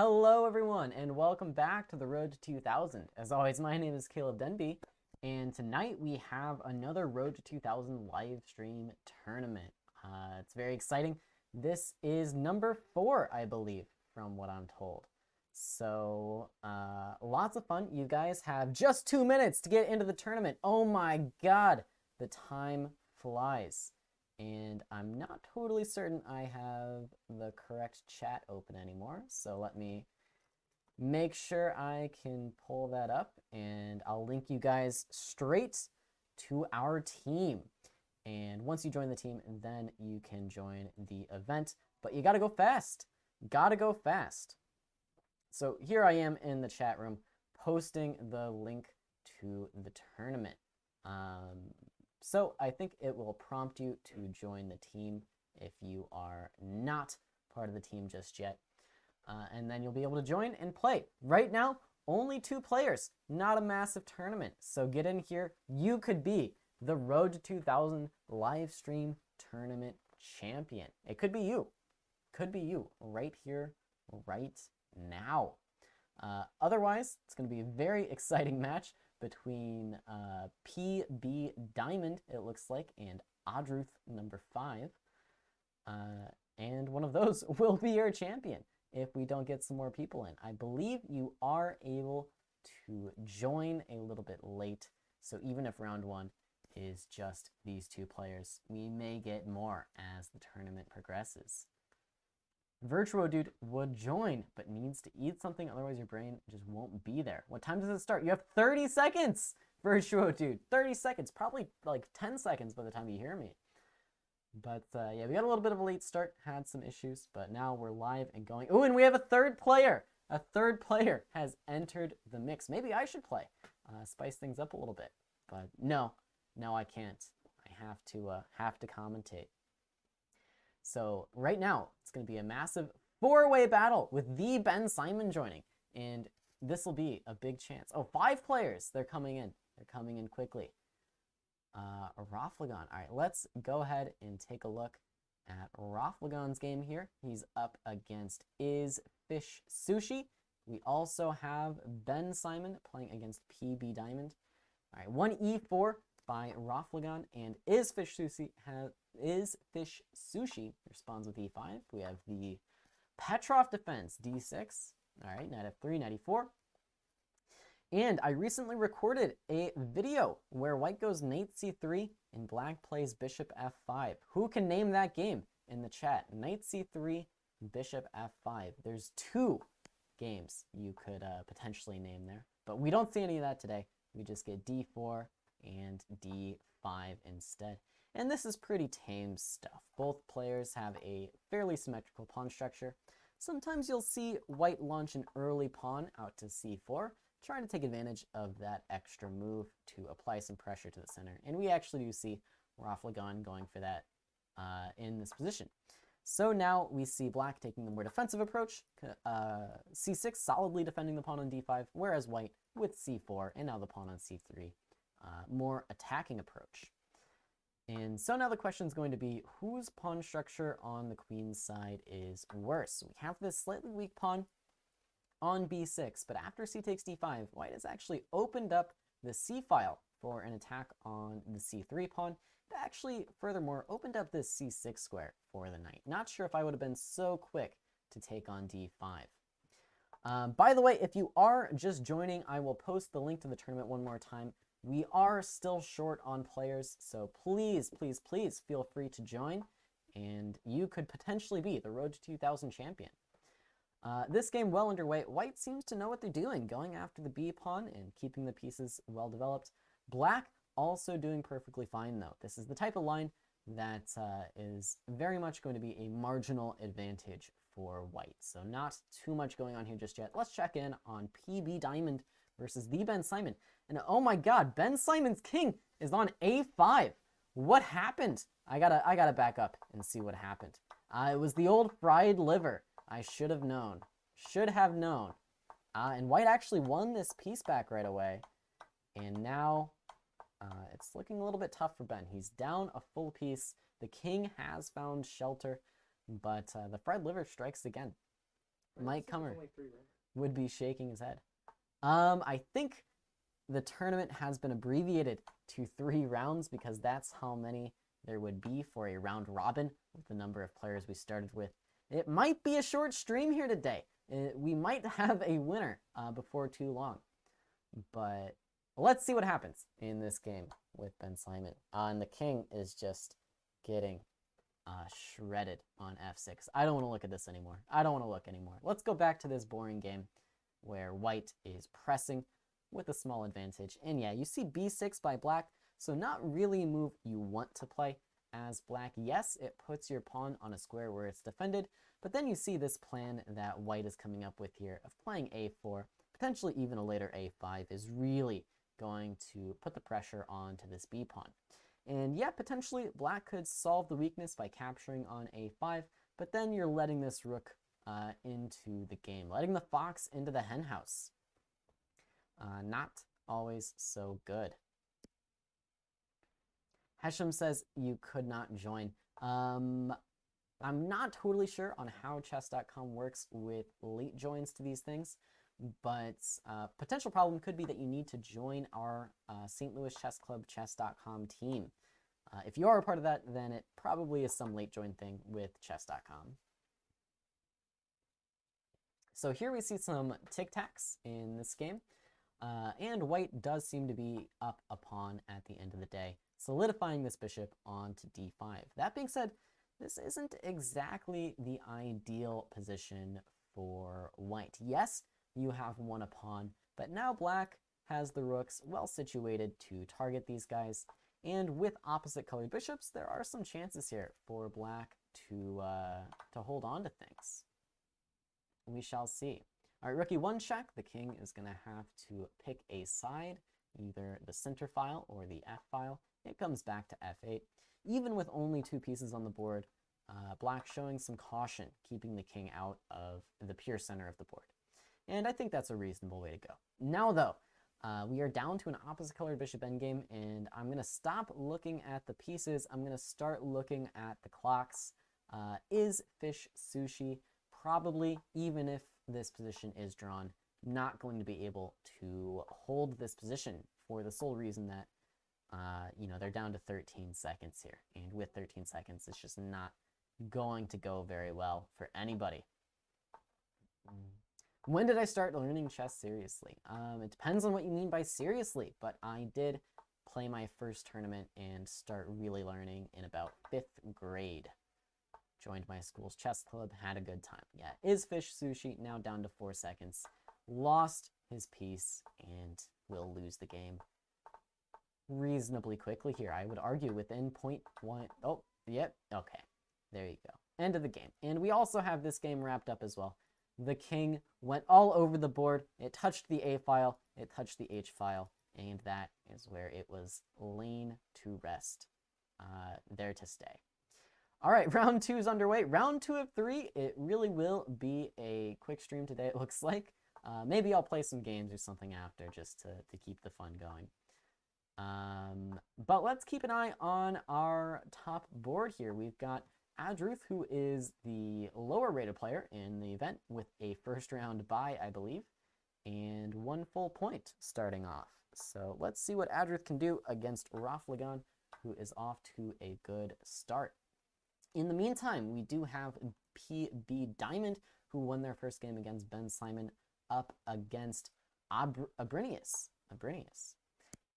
Hello everyone and welcome back to the Road to 2000. As always, my name is Caleb Denby and tonight we have another Road to 2000 live stream tournament. It's very exciting. This is number 4, I believe, from what I'm told. So, lots of fun. You guys have just 2 minutes to get into the tournament. Oh my god, the time flies. And I'm not totally certain I have the correct chat open anymore. So let me make sure I can pull that up and I'll link you guys straight to our team. And once you join the team, then you can join the event. But you gotta go fast. Gotta go fast. So here I am in the chat room posting the link to the tournament. So I think it will prompt you to join the team if you are not part of the team just yet. And then you'll be able to join and play. Right now, only 2 players, not a massive tournament. So get in here. You could be the Road to 2000 live stream tournament champion. It could be you. Could be you right here, right now. Otherwise, it's going to be a very exciting match between PB Diamond, it looks like, and Adruth number 5. And one of those will be your champion if we don't get some more people in. I believe you are able to join a little bit late. So even if round 1 is just these 2 players, we may get more as the tournament progresses. Virtuo Dude would join, but needs to eat something, otherwise your brain just won't be there. What time does it start? You have 30 seconds, Virtuo Dude. 30 seconds, probably like 10 seconds by the time you hear me. But yeah, we got a little bit of a late start, had some issues, but now we're live and going. Oh, and we have a 3rd player. A 3rd player has entered the mix. Maybe I should play, spice things up a little bit. But no, I can't. I have to commentate. So right now, it's going to be a massive 4-way battle with the Ben Simon joining. And this will be a big chance. Oh, 5 players. They're coming in. They're coming in quickly. Rafflegon. All right, let's go ahead and take a look at Rafflegon's game here. He's up against Is Fish Sushi. We also have Ben Simon playing against PB Diamond. All right, 1E4 by Rafflegon, and Is Fish Sushi responds with E5. We have the Petrov defense, D6. All right, knight F3, knight E4. And I recently recorded a video where white goes knight C3 and black plays bishop F5. Who can name that game in the chat? Knight C3, bishop F5. There's 2 games you could potentially name there, but we don't see any of that today. We just get D4 and D5 instead. And this is pretty tame stuff. Both players have a fairly symmetrical pawn structure. Sometimes you'll see white launch an early pawn out to C4, trying to take advantage of that extra move to apply some pressure to the center. And we actually do see Rafflegon going for that in this position. So now we see black taking the more defensive approach, C6 solidly defending the pawn on D5, whereas white with C4 and now the pawn on C3, more attacking approach. And so now the question is going to be, whose pawn structure on the queen's side is worse? We have this slightly weak pawn on B6, but after c takes D5, white has actually opened up the C file for an attack on the C3 pawn. It actually, furthermore, opened up this C6 square for the knight. Not sure if I would have been so quick to take on D5. By the way, if you are just joining, I will post the link to the tournament one more time. We are still short on players, so please, please, please feel free to join, and you could potentially be the Road to 2000 champion. This game well underway. White seems to know what they're doing, going after the B pawn and keeping the pieces well developed. Black also doing perfectly fine, though. This is the type of line that is very much going to be a marginal advantage for white. So not too much going on here just yet. Let's check in on PB Diamond versus the Ben Simon. And oh my god, Ben Simon's king is on A5. What happened? I gotta back up and see what happened. It was the old fried liver. I should have known. Should have known. And white actually won this piece back right away. And now it's looking a little bit tough for Ben. He's down a full piece. The king has found shelter, but the fried liver strikes again. Mike Cummer would be shaking his head. I think the tournament has been abbreviated to 3 rounds because that's how many there would be for a round robin with the number of players we started with. It might be a short stream here today. We might have a winner before too long. But let's see what happens in this game with Ben Simon. And the king is just getting shredded on f6. I don't want to look at this anymore. I don't want to look anymore. Let's go back to this boring game where white is pressing with a small advantage. And yeah, you see b6 by black, so not really a move you want to play as black. Yes, it puts your pawn on a square where it's defended, but then you see this plan that white is coming up with here of playing a4, potentially even a later a5 is really going to put the pressure onto this b pawn. And yeah, potentially black could solve the weakness by capturing on a5, but then you're letting this rook into the game, letting the fox into the hen house. Not always so good. Hesham says you could not join. I'm not totally sure on how chess.com works with late joins to these things, but potential problem could be that you need to join our St. Louis Chess Club chess.com team. If you are a part of that, then it probably is some late join thing with chess.com. So here we see some tic-tacs in this game, and white does seem to be up a pawn at the end of the day, solidifying this bishop onto d5. That being said, this isn't exactly the ideal position for white. Yes, you have won a pawn, but now black has the rooks well situated to target these guys, and with opposite colored bishops, there are some chances here for black to hold on to things. We shall see. All right, rookie 1 check. The king is going to have to pick a side, either the center file or the f file. It comes back to f8. Even with only 2 pieces on the board, black showing some caution, keeping the king out of the pure center of the board. And I think that's a reasonable way to go. Now, though, we are down to an opposite colored bishop endgame, and I'm going to stop looking at the pieces. I'm going to start looking at the clocks. Is fish sushi? Probably, even if this position is drawn, not going to be able to hold this position for the sole reason that, you know, they're down to 13 seconds here. And with 13 seconds, it's just not going to go very well for anybody. When did I start learning chess seriously? It depends on what you mean by seriously, but I did play my first tournament and start really learning in about 5th grade. Joined my school's chess club, had a good time. Yeah, is fish sushi, now down to 4 seconds. Lost his piece and will lose the game reasonably quickly here. I would argue within 0.1. Oh, yep, okay. There you go. End of the game. And we also have this game wrapped up as well. The king went all over the board. It touched the A file, it touched the H file, and that is where it was laying to rest. There to stay. All right, round 2 is underway. Round 2 of 3, it really will be a quick stream today, it looks like. Maybe I'll play some games or something after just to keep the fun going. But let's keep an eye on our top board here. We've got Adruth, who is the lower rated player in the event with a first round bye, I believe, and 1 full point starting off. So let's see what Adruth can do against Raffle, who is off to a good start. In the meantime, we do have PB Diamond, who won their first game against Ben Simon, up against Abrinius.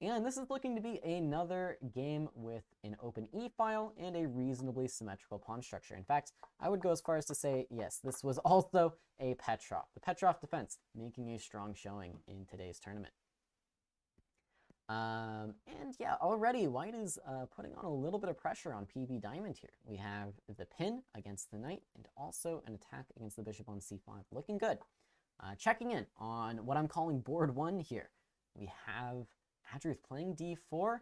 And this is looking to be another game with an open e-file and a reasonably symmetrical pawn structure. In fact, I would go as far as to say, yes, this was also a Petrov. The Petrov defense making a strong showing in today's tournament. And yeah, already white is putting on a little bit of pressure on PB Diamond here. We have the pin against the knight and also an attack against the bishop on c5. Looking good. Checking in on what I'm calling board 1 here. We have Adruth playing d4.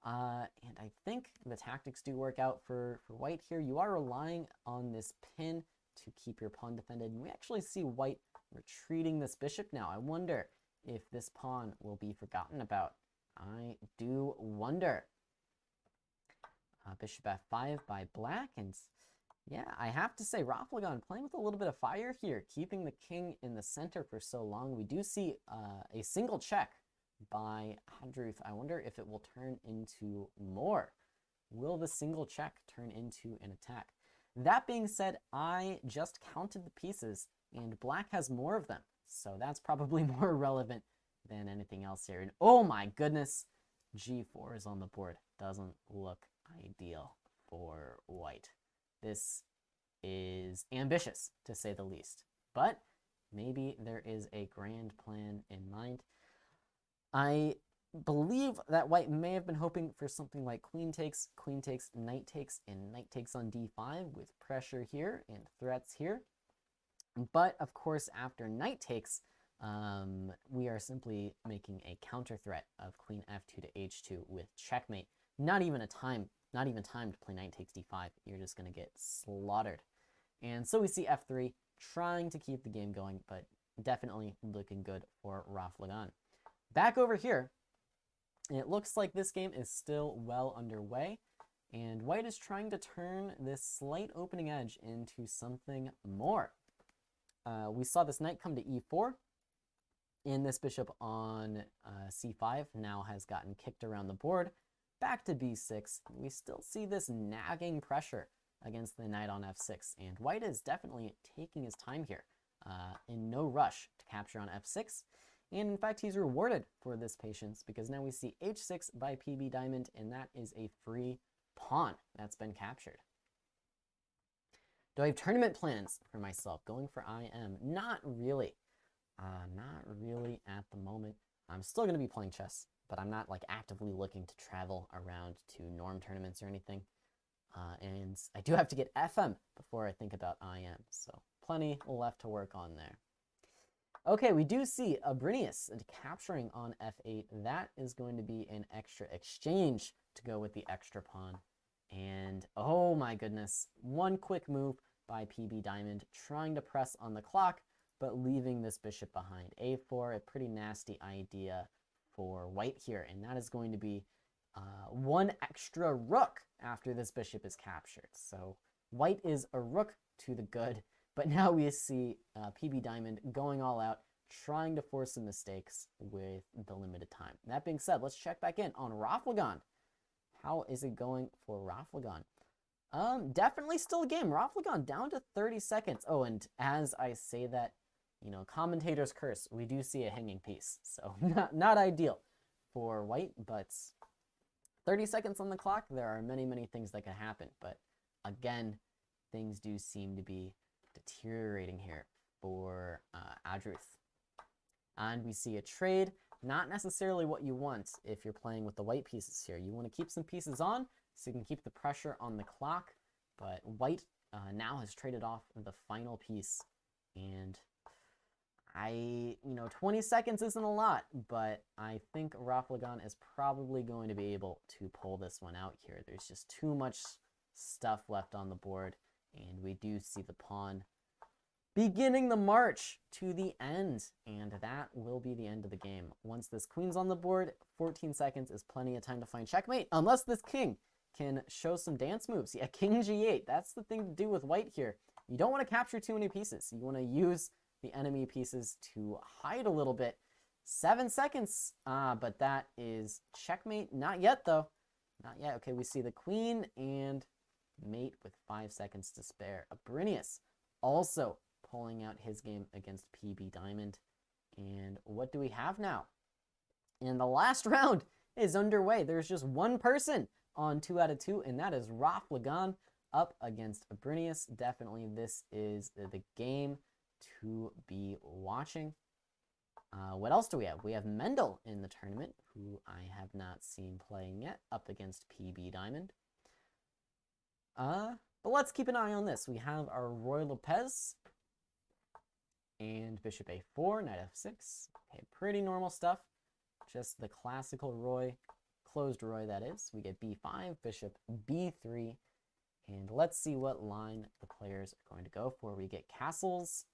And I think the tactics do work out for white here. You are relying on this pin to keep your pawn defended. And we actually see white retreating this bishop now. I wonder if this pawn will be forgotten about. I do wonder. Bishop f5 by black, and Yeah, I have to say, Rafflegon playing with a little bit of fire here, keeping the king in the center for so long. We do see a single check by Adruth. I wonder if it will turn into more. Will the single check turn into an attack? That being said, I just counted the pieces, and black has more of them. So that's probably more relevant than anything else here. And oh my goodness, G4 is on the board. Doesn't look ideal for white. This is ambitious, to say the least. But maybe there is a grand plan in mind. I believe that white may have been hoping for something like queen takes, knight takes, and knight takes on d5 with pressure here and threats here. But of course, after knight takes, we are simply making a counter threat of queen f2 to h2 with checkmate. Not even time to play knight takes d5. You're just going to get slaughtered. And so we see f3 trying to keep the game going, but definitely looking good for Rafflegon. Back over here, it looks like this game is still well underway, and white is trying to turn this slight opening edge into something more. We saw this knight come to e4, and this bishop on c5 now has gotten kicked around the board. Back to b6, we still see this nagging pressure against the knight on f6, and white is definitely taking his time here, in no rush to capture on f6. And in fact, he's rewarded for this patience, because now we see h6 by PB Diamond, and that is a free pawn that's been captured. Do I have tournament plans for myself? Going for IM? Not really. Not really at the moment. I'm still going to be playing chess, but I'm not like actively looking to travel around to norm tournaments or anything. And I do have to get FM before I think about IM, so plenty left to work on there. Okay, we do see Abrinius capturing on f8. That is going to be an extra exchange to go with the extra pawn. And oh my goodness, one quick move by PB Diamond, trying to press on the clock, but leaving this bishop behind. a4, a pretty nasty idea for white here, and that is going to be one extra rook after this bishop is captured. So white is a rook to the good, but now we see PB Diamond going all out, trying to force some mistakes with the limited time. That being said, let's check back in on Rafflegon. How is it going for Rafflegon? Definitely still a game. Rafflegon down to 30 seconds. Oh, and as I say that, you know, commentators curse, we do see a hanging piece. So not ideal for white, but 30 seconds on the clock. There are many, many things that could happen. But again, things do seem to be deteriorating here for Adruth. And we see a trade, not necessarily what you want if you're playing with the white pieces here. You want to keep some pieces on so you can keep the pressure on the clock, but white now has traded off the final piece. And 20 seconds isn't a lot, but I think Rafflegon is probably going to be able to pull this one out here. There's just too much stuff left on the board, and we do see the pawn beginning the march to the end, and that will be the end of the game. Once this queen's on the board, 14 seconds is plenty of time to find checkmate, unless this king can show some dance moves. Yeah, king g8, that's the thing to do with white here. You don't want to capture too many pieces. You want to use the enemy pieces to hide a little bit. 7 seconds, but that is checkmate. Not yet, though. Not yet. Okay, we see the queen and mate with 5 seconds to spare. Abrinius also pulling out his game against PB Diamond. And what do we have now? And the last round is underway. There's just one person on 2 out of 2, and that is Rafflegon up against Abrinius. Definitely this is the game to be watching. What else do we have? We have Mendel in the tournament, who I have not seen playing yet, up against PB Diamond. But let's keep an eye on this. We have our Roy Lopez and bishop a4, knight f6. Okay, pretty normal stuff. Just the classical Roy, closed Roy that is. We get b5, bishop b3, and let's see what line the players are going to go for. We get castles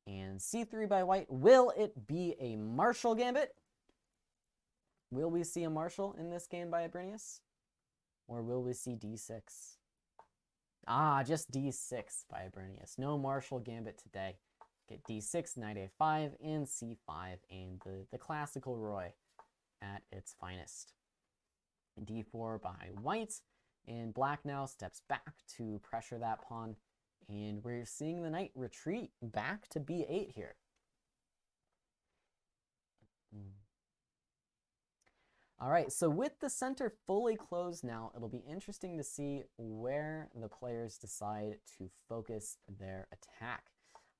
and c3 by white. Will it be a Marshall gambit? Will we see a Marshall in this game by Abrinius? Or will we see d6? Ah, just d6 by Abrinius. No Marshall Gambit today. Get d6, knight a5, and c5, and the classical Roy at its finest. d4 by white, and black now steps back to pressure that pawn, and we're seeing the knight retreat back to b8 here. All right, so with the center fully closed now, it'll be interesting to see where the players decide to focus their attack.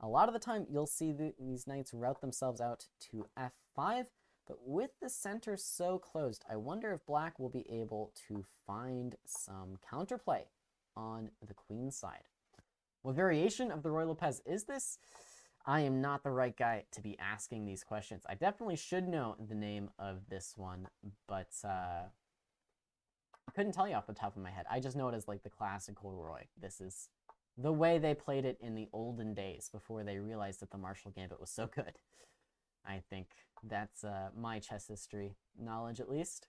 A lot of the time, you'll see these knights route themselves out to f5, but with the center so closed, I wonder if black will be able to find some counterplay on the queen side. What variation of the Ruy Lopez is this? I am not the right guy to be asking these questions. I definitely should know the name of this one, but I couldn't tell you off the top of my head. I just know it as like the classical Roy. This is the way they played it in the olden days before they realized that the Marshall Gambit was so good. I think that's my chess history knowledge, at least.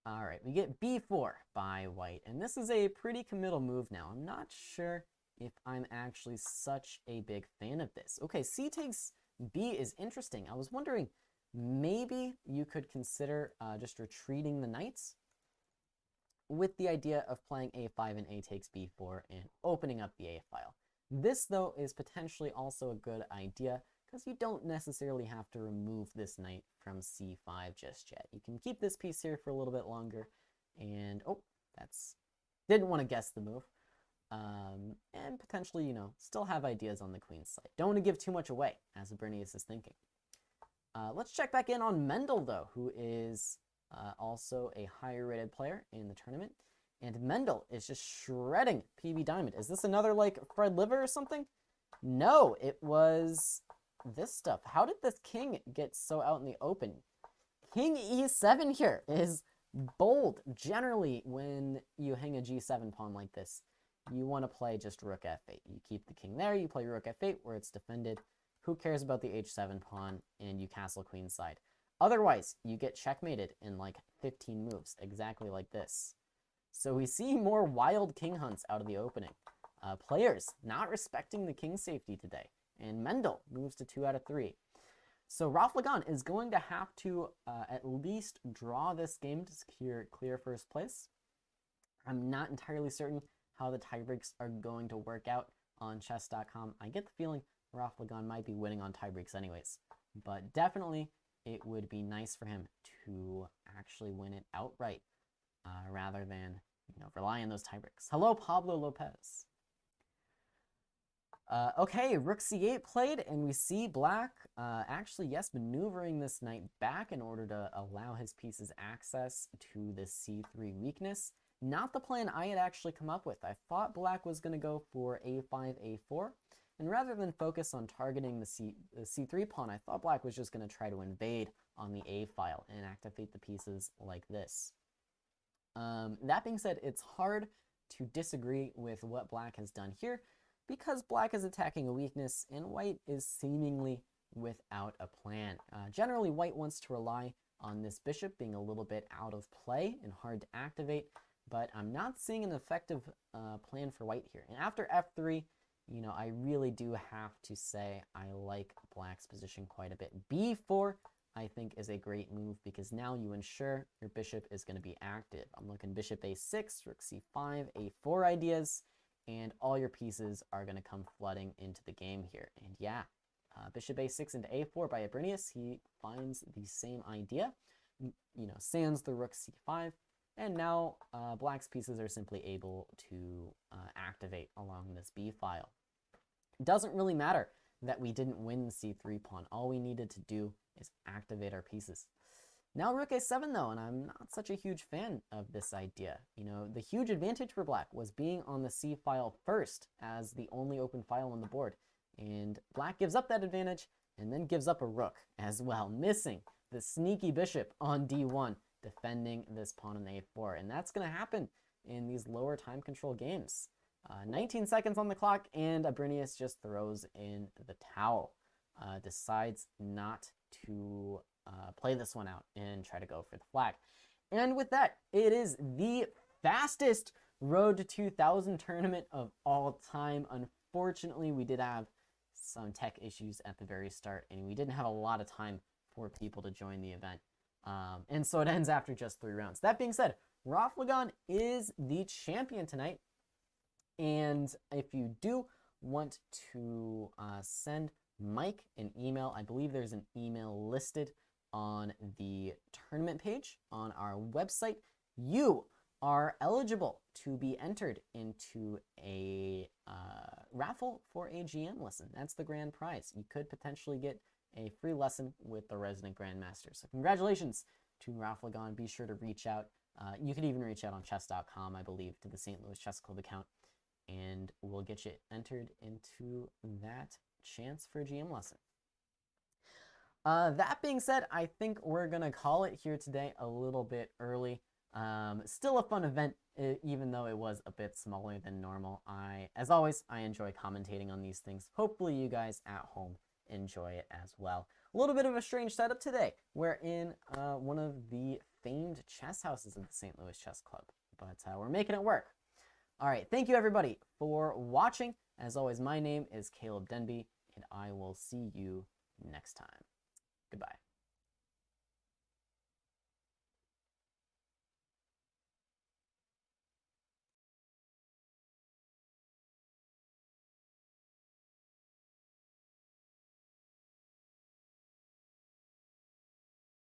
All right, we get b4 by white, and this is a pretty committal move now. I'm not sure if I'm actually such a big fan of this. Okay, c takes b is interesting. I was wondering, maybe you could consider just retreating the knights with the idea of playing a5 and a takes b4 and opening up the a file. This, though, is potentially also a good idea because you don't necessarily have to remove this knight from c5 just yet. You can keep this piece here for a little bit longer, and oh, didn't want to guess the move. And potentially, you know, still have ideas on the queen's side. Don't want to give too much away, as Abrinius is thinking. Let's check back in on Mendel, though, who is also a higher rated player in the tournament. And Mendel is just shredding PB Diamond. Is this another, like, Fred Liver or something? No, it was this stuff. How did this king get so out in the open? King e7 here is bold. Generally, when you hang a g7 pawn like this, you want to play just rook f8. You keep the king there, you play rook f8 where it's defended. Who cares about the h7 pawn, and you castle queenside. Otherwise, you get checkmated in like 15 moves, exactly like this. So we see more wild king hunts out of the opening. Players not respecting the king safety today, and Mendel moves to 2 out of 3. So Raffle is going to have to at least draw this game to clear first place. I'm not entirely certain how the tiebreaks are going to work out on chess.com. I get the feeling Rafflegon might be winning on tiebreaks anyways, but definitely it would be nice for him to actually win it outright rather than, you know, rely on those tiebreaks. Hello, Pablo Lopez. Okay, rook c8 played, and we see black actually, yes, maneuvering this knight back in order to allow his pieces access to the c3 weakness. Not the plan I had actually come up with. I thought black was going to go for a5, a4, and rather than focus on targeting the c3 pawn, I thought black was just going to try to invade on the a file and activate the pieces like this. That being said, it's hard to disagree with what black has done here because black is attacking a weakness and white is seemingly without a plan. Generally, white wants to rely on this bishop being a little bit out of play and hard to activate, but I'm not seeing an effective plan for white here. And after f3, you know, I really do have to say I like black's position quite a bit. b4, I think, is a great move because now you ensure your bishop is going to be active. I'm looking bishop a6, rook c5, a4 ideas, and all your pieces are going to come flooding into the game here. And yeah, bishop a6 into a4 by Abrinius, he finds the same idea, you know, sands the rook c5, and now black's pieces are simply able to activate along this b file. It doesn't really matter that we didn't win the c3 pawn. All we needed to do is activate our pieces. Now rook a7 though, and I'm not such a huge fan of this idea. You know, the huge advantage for black was being on the c file first as the only open file on the board. And black gives up that advantage and then gives up a rook as well, missing the sneaky bishop on d1, defending this pawn on a4. And that's going to happen in these lower time control games. 19 seconds on the clock, and Abrinius just throws in the towel. Decides not to play this one out and try to go for the flag. And with that, it is the fastest Road to 2000 tournament of all time. Unfortunately, we did have some tech issues at the very start, and we didn't have a lot of time for people to join the event. And so it ends after just 3 rounds. That being said, Rafflegon is the champion tonight. And if you do want to send Mike an email, I believe there's an email listed on the tournament page on our website. You are eligible to be entered into a raffle for a GM lesson. That's the grand prize. You could potentially get a free lesson with the resident grandmaster. So congratulations to Rafflegon. Be sure to reach out. You could even reach out on chess.com, I believe, to the St. Louis Chess Club account, and we'll get you entered into that chance for a GM lesson. That being said, I think we're going to call it here today a little bit early. Still a fun event, even though it was a bit smaller than normal. As always, I enjoy commentating on these things. Hopefully you guys at home enjoy it as well. A little bit of a strange setup today. We're in one of the famed chess houses of the St. Louis Chess Club, but we're making it work. All right, thank you everybody for watching. As always, my name is Caleb Denby, and I will see you next time. Goodbye.